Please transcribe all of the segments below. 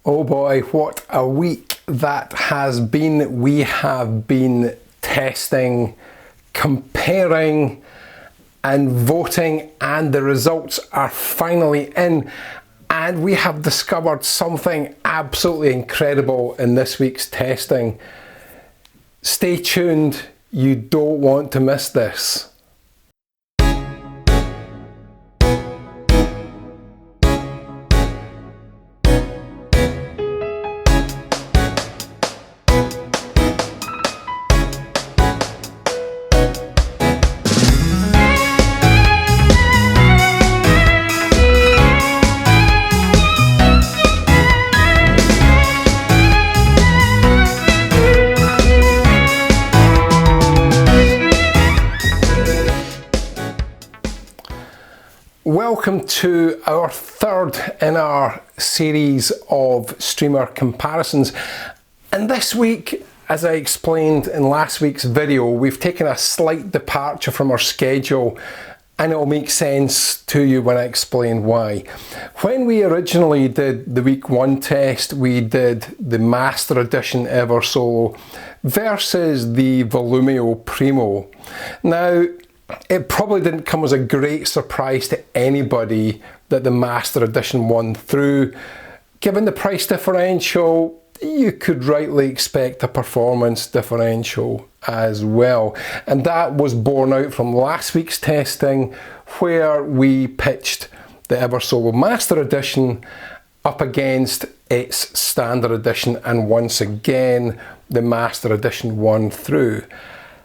Oh boy, what a week that has been. We have been testing, comparing and voting, and the results are finally in, and we have discovered something absolutely incredible in this week's testing. Stay tuned, you don't want to miss this. Welcome to our third in our series of streamer comparisons, and this week, as I explained in last week's video, we've taken a slight departure from our schedule, and it'll make sense to you when I explain why. When we originally did the week 1 test, we did the Master Edition Eversolo versus the Volumio Primo. Now, it probably didn't come as a great surprise to anybody that the Master Edition won through. Given the price differential, you could rightly expect a performance differential as well. And that was borne out from last week's testing, where we pitched the Eversolo Master Edition up against its Standard Edition, and once again the Master Edition won through.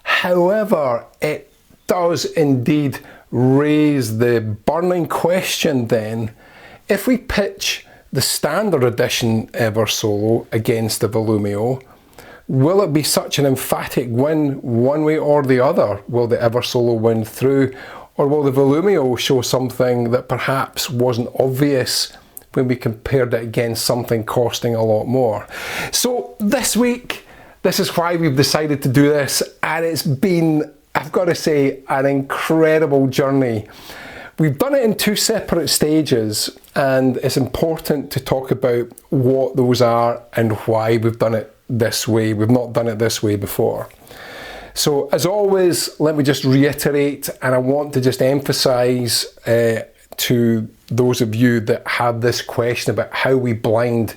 However, it does indeed raise the burning question then: if we pitch the Standard Edition Eversolo against the Volumio, will it be such an emphatic win one way or the other? Will the Eversolo win through, or will the Volumio show something that perhaps wasn't obvious when we compared it against something costing a lot more? So this week, this is why we've decided to do this, and it's been, I've got to say, an incredible journey. We've done it in 2 separate stages, and it's important to talk about what those are and why we've done it this way. We've not done it this way before. So as always, let me just reiterate, and I want to just emphasize to those of you that have this question about how we blind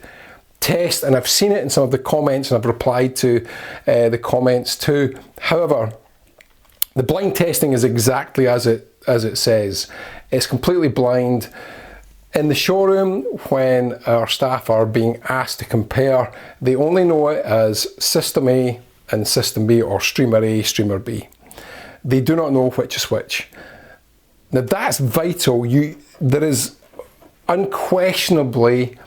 test, and I've seen it in some of the comments and I've replied to the comments too. However, the blind testing is exactly as it says. It's completely blind. In the showroom, when our staff are being asked to compare, they only know it as System A and System B, or Streamer A, Streamer B. They do not know which is which. Now that's vital. There is unquestionably,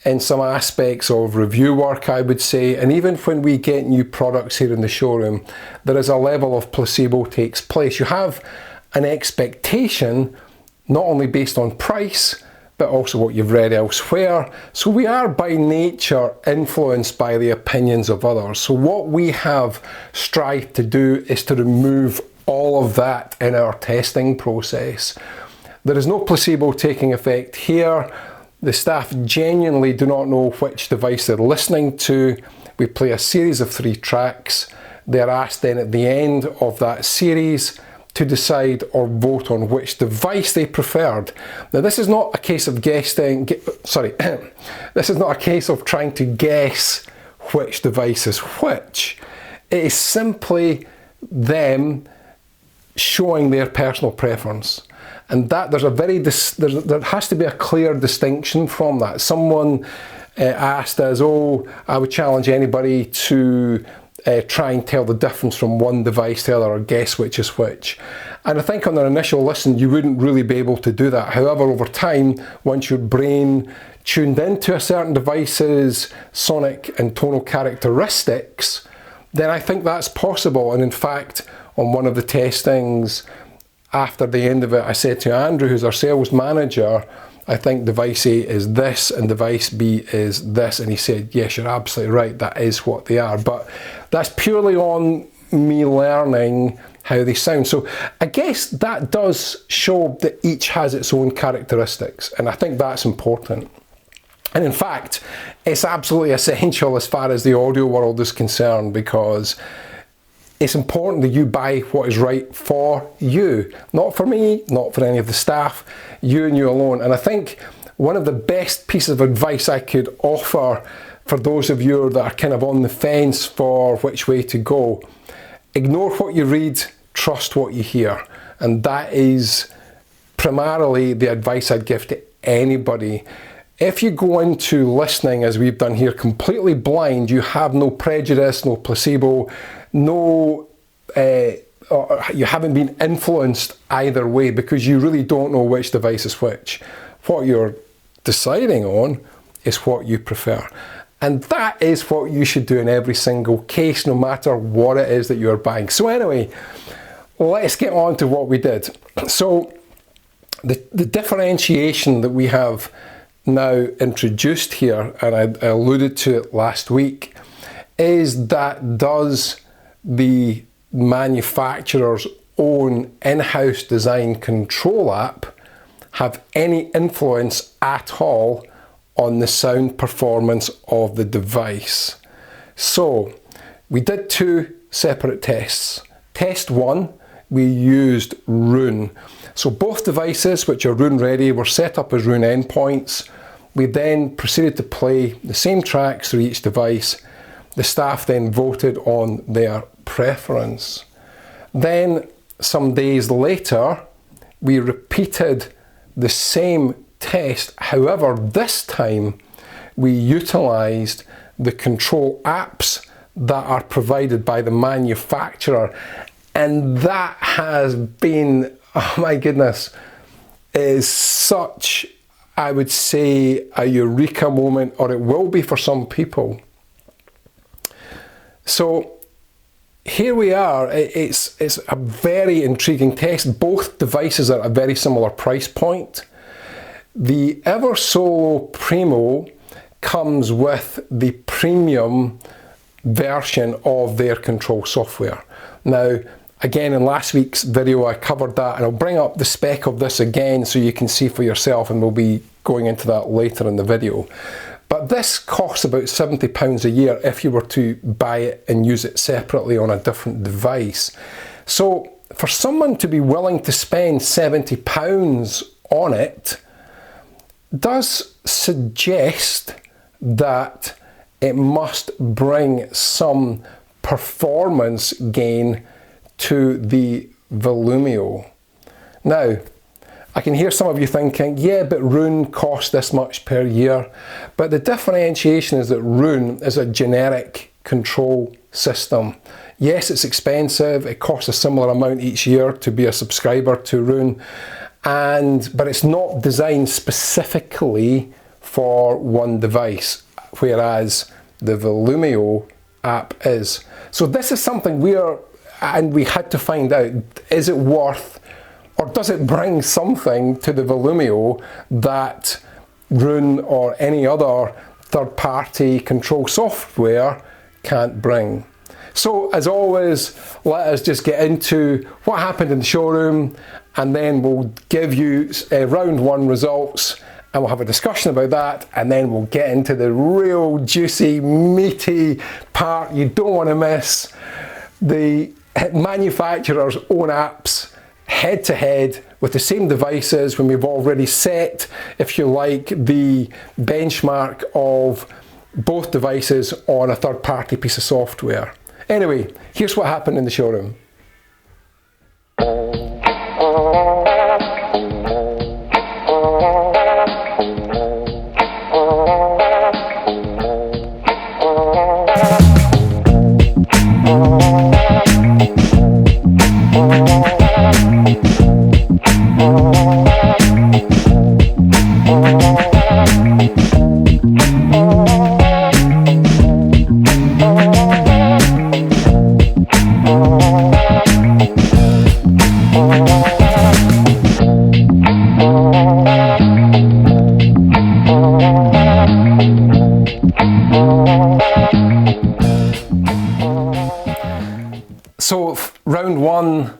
in some aspects of review work, I would say, and even when we get new products here in the showroom, there is a level of placebo takes place. You have an expectation, not only based on price, but also what you've read elsewhere. So we are by nature influenced by the opinions of others. So what we have strived to do is to remove all of that in our testing process. There is no placebo taking effect here. The staff genuinely do not know which device they're listening to. We play a series of 3 tracks. They're asked then at the end of that series to decide or vote on which device they preferred. Now this is not a case of guessing, this is not a case of trying to guess which device is which. It is simply them showing their personal preference. And that there has to be a clear distinction from that. Someone asked us, oh, I would challenge anybody to try and tell the difference from one device to the other, or guess which is which. And I think on an initial listen, you wouldn't really be able to do that. However, over time, once your brain tuned into a certain device's sonic and tonal characteristics, then I think that's possible. And in fact, on one of the testings, after the end of it, I said to Andrew, who's our sales manager, I think device A is this and device B is this. And he said, yes, you're absolutely right, that is what they are. But that's purely on me learning how they sound. So I guess that does show that each has its own characteristics, and I think that's important. And in fact, it's absolutely essential as far as the audio world is concerned, because it's important that you buy what is right for you. Not for me, not for any of the staff, you and you alone. And I think one of the best pieces of advice I could offer for those of you that are kind of on the fence for which way to go: ignore what you read, trust what you hear. And that is primarily the advice I'd give to anybody. If you go into listening, as we've done here, completely blind, you have no prejudice, no placebo, you haven't been influenced either way, because you really don't know which device is which. What you're deciding on is what you prefer. And that is what you should do in every single case, no matter what it is that you're buying. So anyway, let's get on to what we did. So the differentiation that we have now introduced here, and I alluded to it last week, is that does the manufacturer's own in-house design control app have any influence at all on the sound performance of the device? So we did two separate tests. Test one, we used Roon. So both devices, which are Roon ready, were set up as Roon endpoints. We then proceeded to play the same tracks through each device. The staff then voted on their preference. Then, some days later, we repeated the same test. However, this time we utilised the control apps that are provided by the manufacturer. And that has been, oh my goodness, is such, I would say, a eureka moment, or it will be for some people. So here we are. It's a very intriguing test. Both devices are at a very similar price point. The Eversolo Primo comes with the premium version of their control software. Now, again, in last week's video, I covered that, and I'll bring up the spec of this again so you can see for yourself, and we'll be going into that later in the video. But this costs about £70 a year if you were to buy it and use it separately on a different device. So for someone to be willing to spend £70 on it does suggest that it must bring some performance gain to the Volumio. Now, I can hear some of you thinking, yeah, but Roon costs this much per year. But the differentiation is that Roon is a generic control system. Yes, it's expensive. It costs a similar amount each year to be a subscriber to Roon, but it's not designed specifically for one device, whereas the Volumio app is. So this is something we had to find out, is it worth, or does it bring something to the Volumio that Roon or any other third-party control software can't bring? So as always, let us just get into what happened in the showroom, and then we'll give you round one results, and we'll have a discussion about that, and then we'll get into the real juicy, meaty part you don't want to miss, the manufacturer's own apps head to head with the same devices, when we've already set, if you like, the benchmark of both devices on a third-party piece of software. Anyway, here's what happened in the showroom. So round one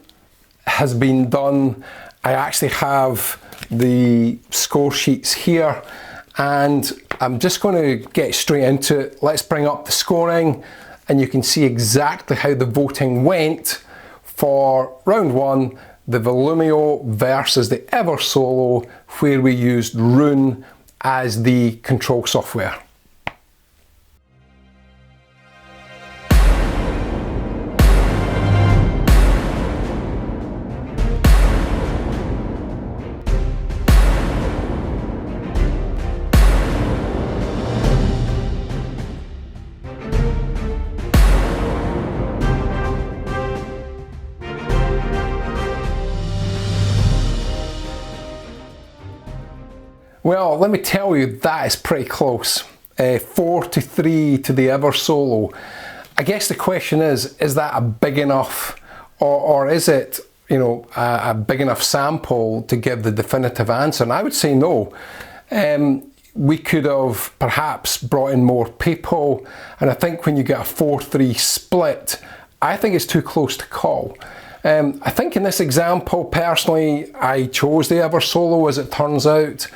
has been done. I actually have the score sheets here, and I'm just going to get straight into it. Let's bring up the scoring, and you can see exactly how the voting went for round one, the Volumio versus the Eversolo, where we used Roon as the control software. Well, let me tell you, that is pretty close. 4-3 to the Eversolo. I guess the question is that a big enough, or is it, you know, a big enough sample to give the definitive answer? And I would say no. We could have perhaps brought in more people, and I think when you get a 4-3 split, I think it's too close to call. I think in this example, personally, I chose the Eversolo as it turns out.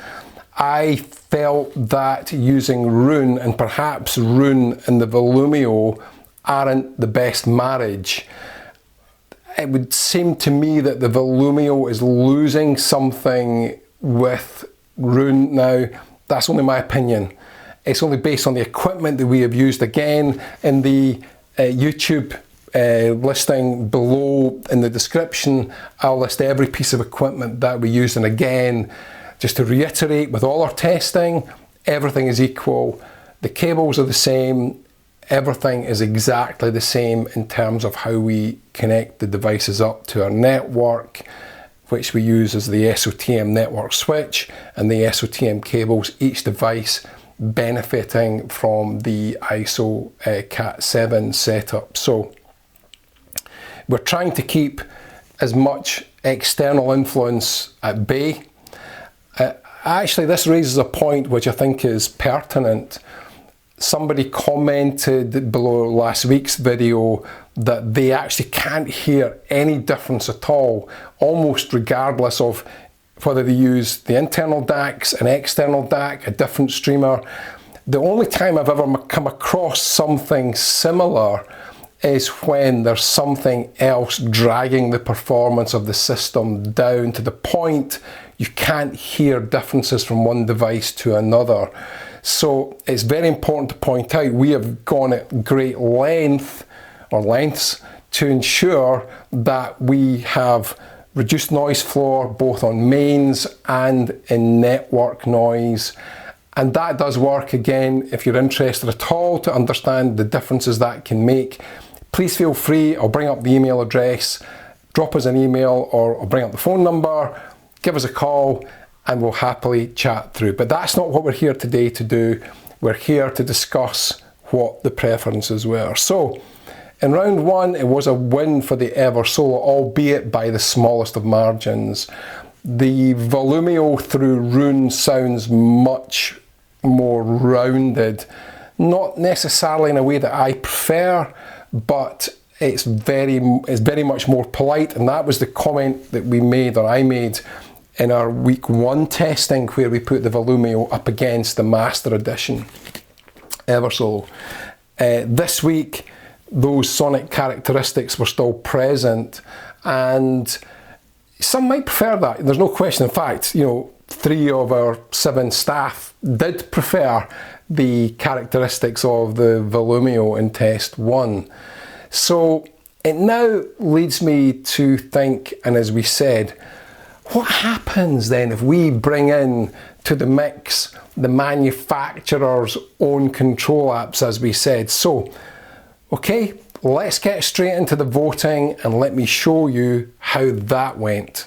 I felt that using Roon, and perhaps Roon and the Volumio, aren't the best marriage. It would seem to me that the Volumio is losing something with Roon now. That's only my opinion. It's only based on the equipment that we have used. Again, in the YouTube listing below in the description, I'll list every piece of equipment that we used. And again, just to reiterate, with all our testing, everything is equal. The cables are the same. Everything is exactly the same in terms of how we connect the devices up to our network, which we use as the SOtM network switch and the SOtM cables, each device benefiting from the ISO Cat7 setup. So we're trying to keep as much external influence at bay. Actually, this raises a point which I think is pertinent. Somebody commented below last week's video that they actually can't hear any difference at all, almost regardless of whether they use the internal DACs, an external DAC, a different streamer. The only time I've ever come across something similar is when there's something else dragging the performance of the system down to the point you can't hear differences from one device to another. So it's very important to point out we have gone at great lengths to ensure that we have reduced noise floor both on mains and in network noise. And that does work. Again, if you're interested at all to understand the differences that can make, please feel free. I'll bring up the email address, drop us an email, or I'll bring up the phone number, give us a call, and we'll happily chat through. But that's not what we're here today to do. We're here to discuss what the preferences were. So in round one, it was a win for the Eversolo, albeit by the smallest of margins. The Volumio through Roon sounds much more rounded, not necessarily in a way that I prefer, but it's very much more polite, and that was the comment that we made, or I made, in our week one testing, where we put the Volumio up against the Master Edition Eversolo. This week, those sonic characteristics were still present, and some might prefer that. There's no question. In fact, you know, 3 of our 7 staff did prefer the characteristics of the Volumio in test 1. So it now leads me to think, and as we said, what happens then if we bring in to the mix the manufacturer's own control apps, as we said? So, okay, let's get straight into the voting and let me show you how that went.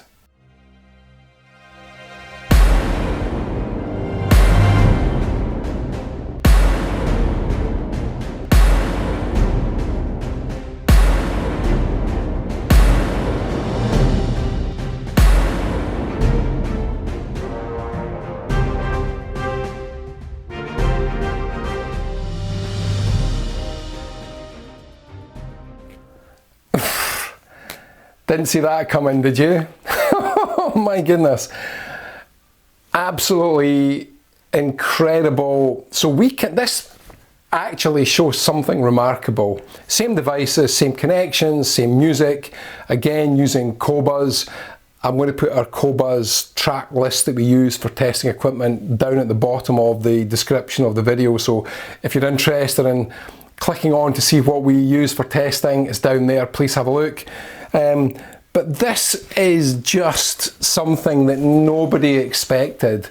Didn't see that coming, did you? Oh my goodness. Absolutely incredible. So this actually shows something remarkable. Same devices, same connections, same music, again using Qobuz. I'm going to put our Qobuz track list that we use for testing equipment down at the bottom of the description of the video, so if you're interested in clicking on to see what we use for testing, it's down there, please have a look. But this is just something that nobody expected.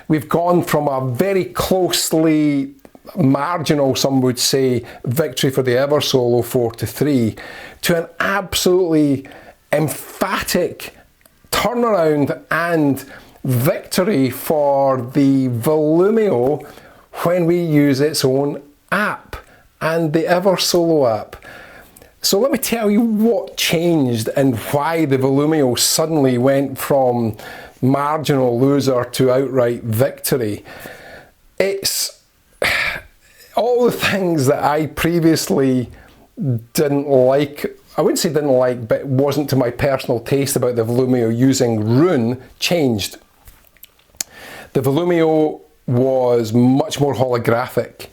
We've gone from a very closely marginal, some would say, victory for the Eversolo 4-3 to an absolutely emphatic turnaround and victory for the Volumio when we use its own app and the Eversolo app. So let me tell you what changed and why the Volumio suddenly went from marginal loser to outright victory. It's all the things that I previously didn't like. I wouldn't say didn't like, but it wasn't to my personal taste about the Volumio using Roon changed. The Volumio was much more holographic.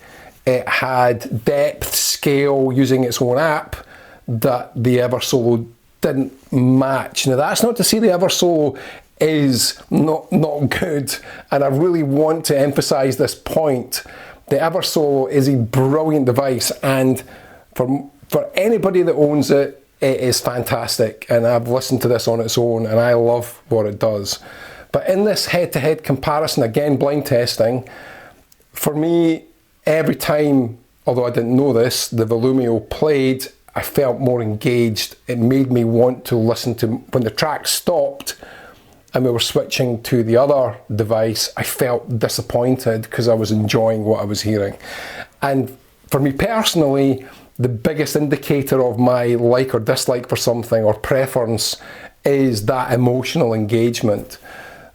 It had depth, scale, using its own app that the Eversolo didn't match. Now that's not to say the Eversolo is not good, and I really want to emphasize this point. The Eversolo is a brilliant device, and for anybody that owns it, it is fantastic, and I've listened to this on its own and I love what it does. But in this head-to-head comparison, again blind testing, for me every time, although I didn't know this, the Volumio played, I felt more engaged. It made me want to listen to, when the track stopped and we were switching to the other device, I felt disappointed because I was enjoying what I was hearing. And for me personally, the biggest indicator of my like or dislike for something or preference is that emotional engagement.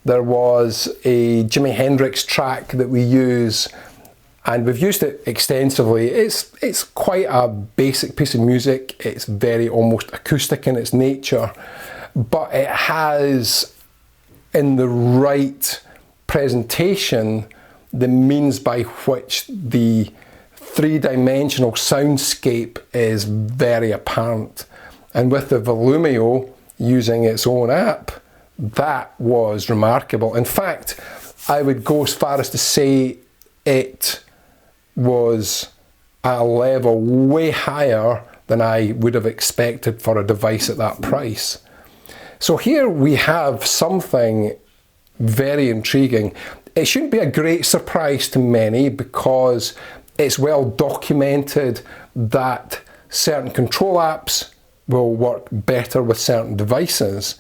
There was a Jimi Hendrix track that we use, and we've used it extensively. It's quite a basic piece of music. It's very almost acoustic in its nature, but it has, in the right presentation, the means by which the three-dimensional soundscape is very apparent. And with the Volumio using its own app, that was remarkable. In fact, I would go as far as to say it was at a level way higher than I would have expected for a device at that price. So here we have something very intriguing. It shouldn't be a great surprise to many because it's well documented that certain control apps will work better with certain devices.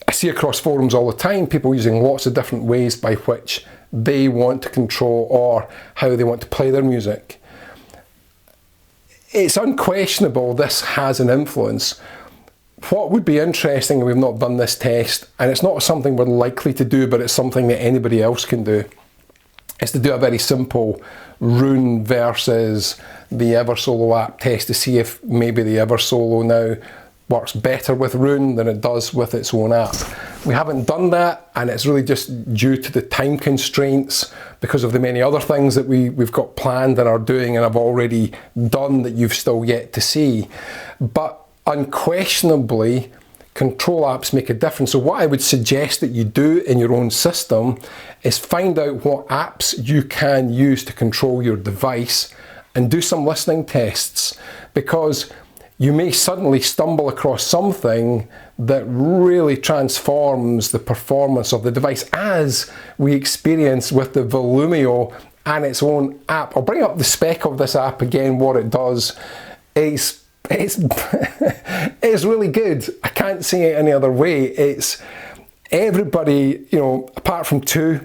I see across forums all the time people using lots of different ways by which they want to control or how they want to play their music. It's unquestionable this has an influence. What would be interesting, and we've not done this test, and it's not something we're likely to do, but it's something that anybody else can do, is to do a very simple Roon versus the Eversolo app test to see if maybe the Eversolo now works better with Roon than it does with its own app. We haven't done that, and it's really just due to the time constraints because of the many other things that we've got planned and are doing and have already done that you've still yet to see. But unquestionably, control apps make a difference. So what I would suggest that you do in your own system is find out what apps you can use to control your device and do some listening tests, because you may suddenly stumble across something that really transforms the performance of the device, as we experience with the Volumio and its own app. I'll bring up the spec of this app again, what it does. It's really good. I can't say it any other way. It's everybody, you know, apart from two,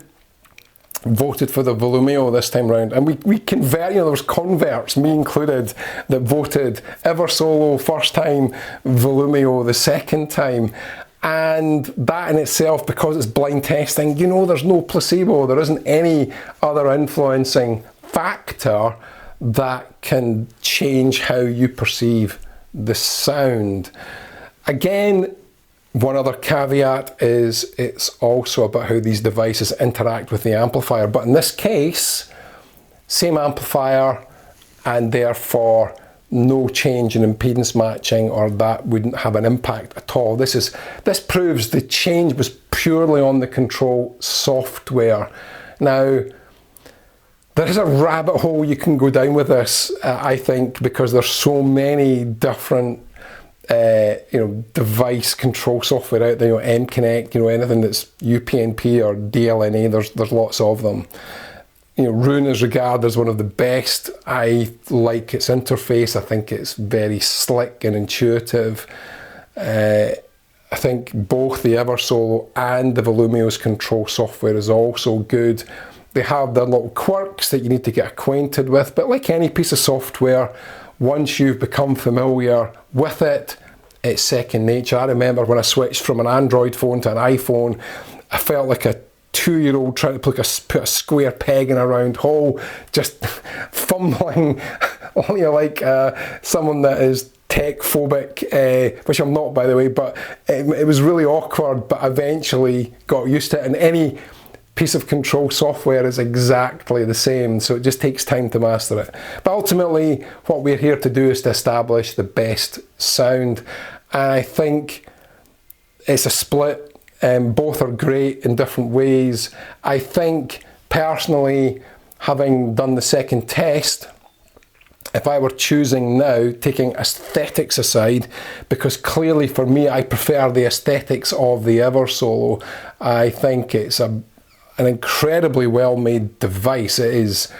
voted for the Volumio this time round, and we convert, you know, there was converts, me included, that voted Eversolo first time, Volumio the second time. And that in itself, because it's blind testing, you know, there's no placebo, there isn't any other influencing factor that can change how you perceive the sound. Again, One other caveat is it's also about how these devices interact with the amplifier. But in this case, same amplifier, and therefore no change in impedance matching, or that wouldn't have an impact at all. This proves the change was purely on the control software. Now, there is a rabbit hole you can go down with this, I think, because there's so many different device control software out there, M-Connect, anything that's UPnP or DLNA, there's lots of them. Roon is regarded as one of the best. I like its interface. I think it's very slick and intuitive. I think both the Eversolo and the Volumio's control software is also good. They have their little quirks that you need to get acquainted with, but like any piece of software, once you've become familiar with it, it's second nature. I remember when I switched from an Android phone to an iPhone, I felt like a 2-year-old trying to put a square peg in a round hole, just fumbling, like someone that is tech phobic, which I'm not, by the way, but it was really awkward, but eventually got used to it. And any piece of control software is exactly the same, so it just takes time to master it. But ultimately, what we're here to do is to establish the best sound, and I think it's a split. Both are great in different ways. I think, personally, having done the second test, if I were choosing now, taking aesthetics aside, because clearly for me, I prefer the aesthetics of the Eversolo. I think it's an incredibly well-made device. It is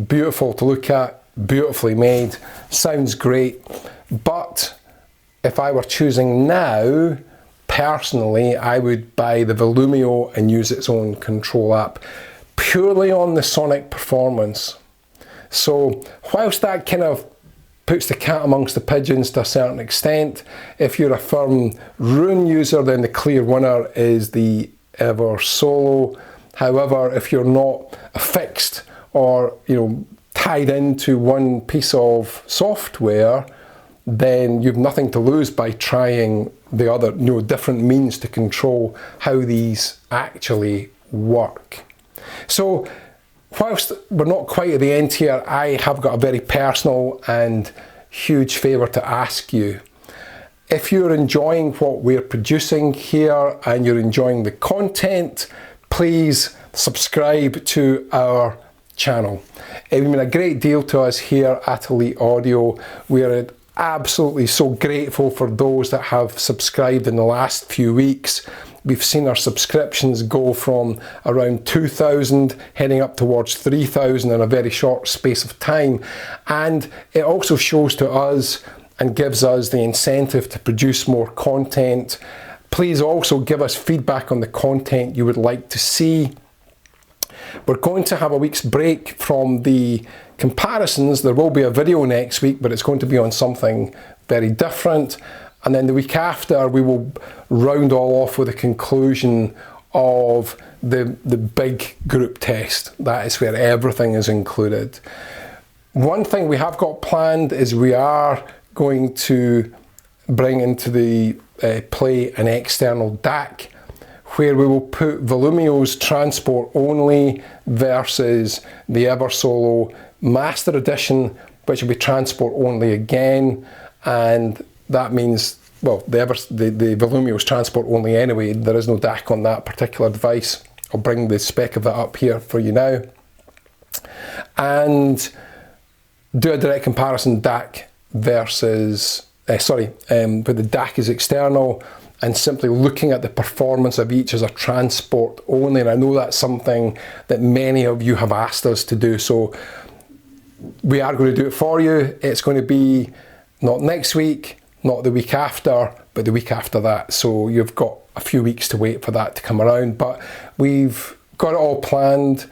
beautiful to look at, beautifully made, sounds great. But if I were choosing now, personally, I would buy the Volumio and use its own control app, purely on the sonic performance. So whilst that kind of puts the cat amongst the pigeons to a certain extent, if you're a firm Roon user, then the clear winner is the Eversolo. However, if you're not fixed or tied into one piece of software, then you've nothing to lose by trying the other, different means to control how these actually work. So, whilst we're not quite at the end here, I have got a very personal and huge favour to ask you. If you're enjoying what we're producing here and you're enjoying the content, please subscribe to our channel. It would mean a great deal to us here at Elite Audio. We're absolutely so grateful for those that have subscribed in the last few weeks. We've seen our subscriptions go from around 2,000 heading up towards 3,000 in a very short space of time, and it also shows to us and gives us the incentive to produce more content. Please also give us feedback on the content you would like to see. We're going to have a week's break from the comparisons. There will be a video next week, but it's going to be on something very different. And then the week after, we will round all off with a conclusion of the big group test. That is where everything is included. One thing we have got planned is we are going to bring into the play an external DAC, where we will put Volumio's transport only versus the Eversolo Master Edition, which will be transport only again, and that means, well, the Volumio's transport only anyway. There is no DAC on that particular device. I'll bring the spec of that up here for you now, and do a direct comparison DAC versus, where the DAC is external, and simply looking at the performance of each as a transport only. And I know that's something that many of you have asked us to do, so we are going to do it for you. It's going to be not next week, not the week after, but the week after that. So you've got a few weeks to wait for that to come around, but we've got it all planned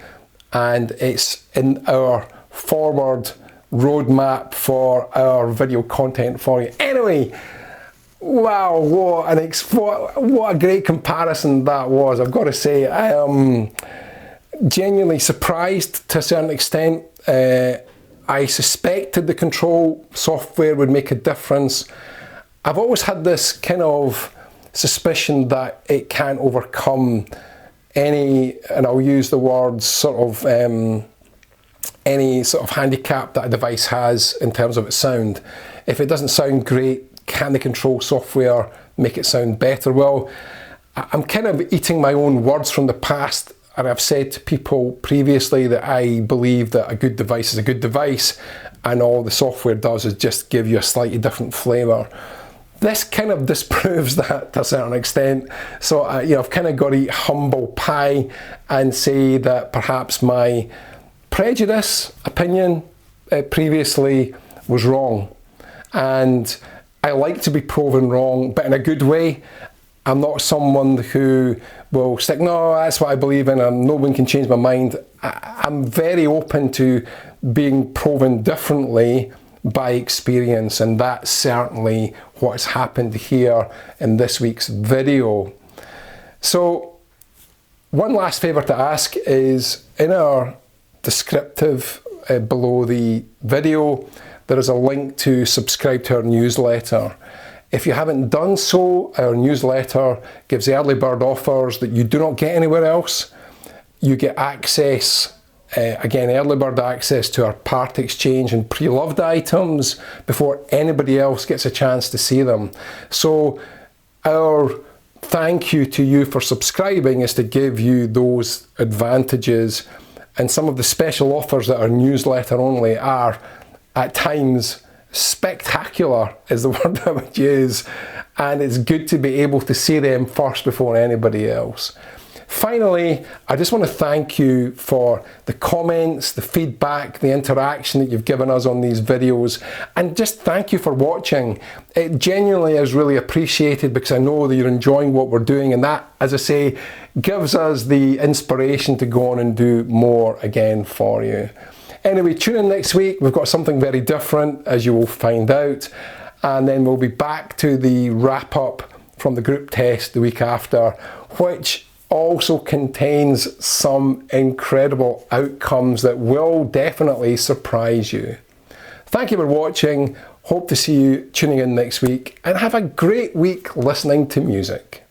and it's in our forward roadmap for our video content for you. Anyway, wow, what a great comparison that was. I've got to say, I am genuinely surprised to a certain extent. I suspected the control software would make a difference. I've always had this kind of suspicion that it can't overcome any, and I'll use the words sort of, any sort of handicap that a device has in terms of its sound. If it doesn't sound great, can the control software make it sound better? Well, I'm kind of eating my own words from the past, and I've said to people previously that I believe that a good device is a good device, and all the software does is just give you a slightly different flavour. This kind of disproves that to a certain extent. So I've kind of got to eat humble pie and say that perhaps my prejudice opinion previously was wrong. And I like to be proven wrong, but in a good way. I'm not someone who will stick, no, that's what I believe in, and no one can change my mind. I'm very open to being proven differently by experience, and that's certainly what's happened here in this week's video. So one last favour to ask is, in our descriptive below the video, there is a link to subscribe to our newsletter. If you haven't done so, our newsletter gives early bird offers that you do not get anywhere else. You get access, again, early bird access to our part exchange and pre-loved items before anybody else gets a chance to see them. So our thank you to you for subscribing is to give you those advantages, and some of the special offers that are newsletter only are at times spectacular is the word I would use, and it's good to be able to see them first before anybody else. Finally, I just want to thank you for the comments, the feedback, the interaction that you've given us on these videos, and just thank you for watching. It genuinely is really appreciated because I know that you're enjoying what we're doing, and that, as I say, gives us the inspiration to go on and do more again for you. Anyway, tune in next week. We've got something very different, as you will find out, and then we'll be back to the wrap up from the group test the week after, which also contains some incredible outcomes that will definitely surprise you. Thank you for watching. Hope to see you tuning in next week, and have a great week listening to music.